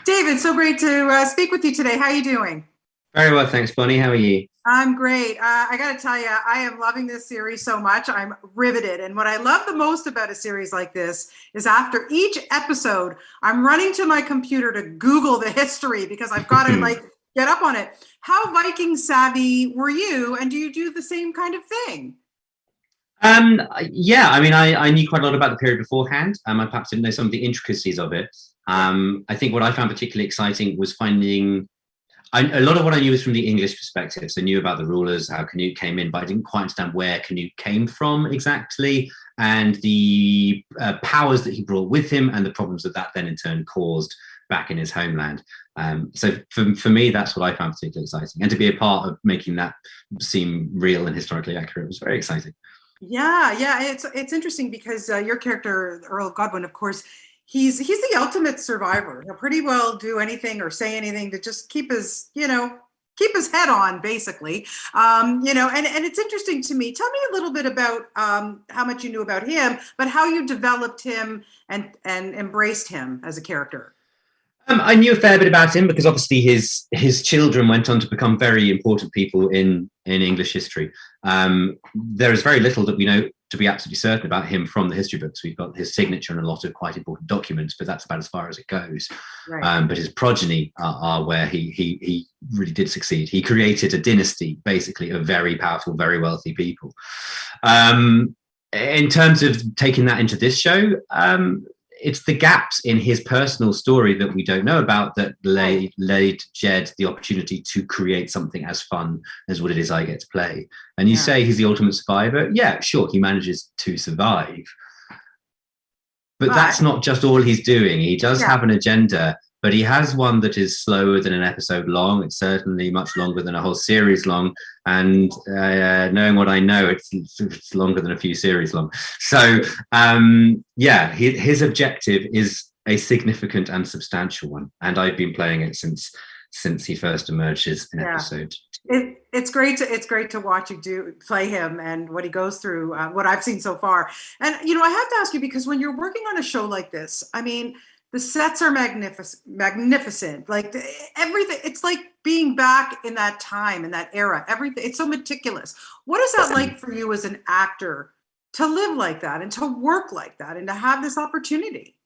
David, so great to speak with you today. How are you doing? Very well, thanks, Bonnie. How are you? I'm great. I got to tell you, I am loving this series so much. I'm riveted. And what I love the most about a series like this is after each episode, I'm running to my computer to Google the history because I've got to get up on it. How Viking savvy were you? And do you do the same kind of thing? Yeah, I mean, I knew quite a lot about the period beforehand. I perhaps didn't know some of the intricacies of it. I think what I found particularly exciting was finding a lot of what I knew was from the English perspective. So I knew about the rulers, how Canute came in, but I didn't quite understand where Canute came from exactly, and the powers that he brought with him, and the problems that that then in turn caused back in his homeland. So for me, that's what I found particularly exciting, and to be a part of making that seem real and historically accurate was very exciting. Yeah. It's interesting because your character, Earl Godwin, of course, he's the ultimate survivor. He'll pretty well do anything or say anything to just keep his head on, basically. And it's interesting to me. Tell me a little bit about how much you knew about him, but how you developed him and embraced him as a character. I knew a fair bit about him because obviously his children went on to become very important people in English history. There is very little that we know to be absolutely certain about him from the history books. We've got his signature and a lot of quite important documents, but that's about as far as it goes. Right. But his progeny are where he really did succeed. He created a dynasty, basically, of very powerful, very wealthy people. In terms of taking that into this show, it's the gaps in his personal story that we don't know about that laid Jed the opportunity to create something as fun as what it is I get to play. And you say he's the ultimate survivor. Yeah, sure, he manages to survive. But that's not just all he's doing. He does have an agenda, but he has one that is slower than an episode long. It's certainly much longer than a whole series long. And knowing what I know, it's longer than a few series long. So, his objective is a significant and substantial one. And I've been playing it since he first emerges in episode. It's great to watch you play him and what he goes through, what I've seen so far. And I have to ask you, because when you're working on a show like this, I mean, the sets are magnificent. Like everything, it's like being back in that time, in that era. Everything, it's so meticulous. What is that like for you as an actor to live like that and to work like that and to have this opportunity?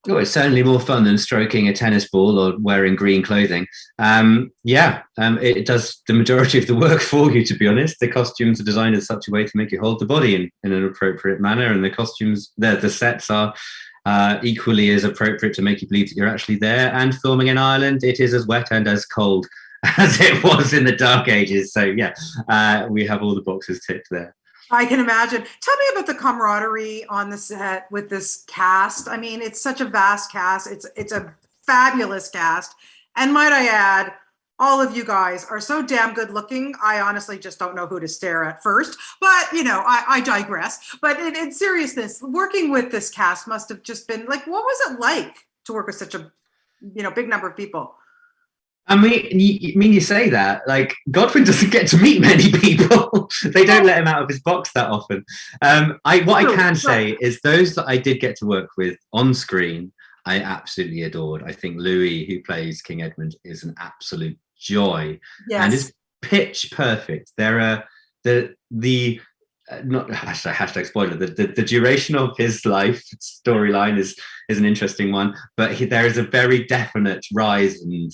Oh, it's certainly more fun than stroking a tennis ball or wearing green clothing. It does the majority of the work for you, to be honest. The costumes are designed in such a way to make you hold the body in an appropriate manner, and the costumes, the sets are equally as appropriate to make you believe that you're actually there. And filming in Ireland, it is as wet and as cold as it was in the Dark Ages. So we have all the boxes ticked there. I can imagine. Tell me about the camaraderie on the set with this cast. I mean, it's such a vast cast. It's a fabulous cast. And might I add, all of you guys are so damn good looking. I honestly just don't know who to stare at first. But, I digress. But in seriousness, working with this cast must have just been like, what was it like to work with such a, big number of people? I mean, you say that, like, Godwin doesn't get to meet many people. They don't let him out of his box that often. I can say is those that I did get to work with on screen, I absolutely adored. I think Louis, who plays King Edmund, is an absolute joy and is pitch perfect. There are the not hashtag spoiler. The duration of his life storyline is an interesting one, but there is a very definite rise and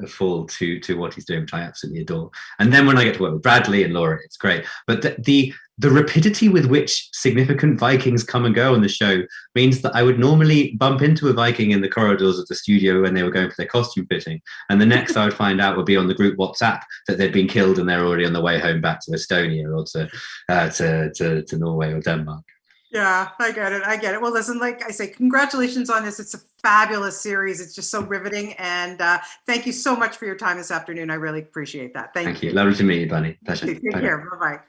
fall to what he's doing, which I absolutely adore. And then when I get to work with Bradley and Laura, it's great. But the rapidity with which significant Vikings come and go on the show means that I would normally bump into a Viking in the corridors of the studio when they were going for their costume fitting. And the next I would find out would be on the group WhatsApp that they'd been killed and they're already on the way home back to Estonia or to Norway or Denmark. Yeah, I get it. Well, listen, like I say, congratulations on this. It's a fabulous series. It's just so riveting. And thank you so much for your time this afternoon. I really appreciate that. Thank you. Lovely to meet you, Bunny. Pleasure. Take care. Bye-bye.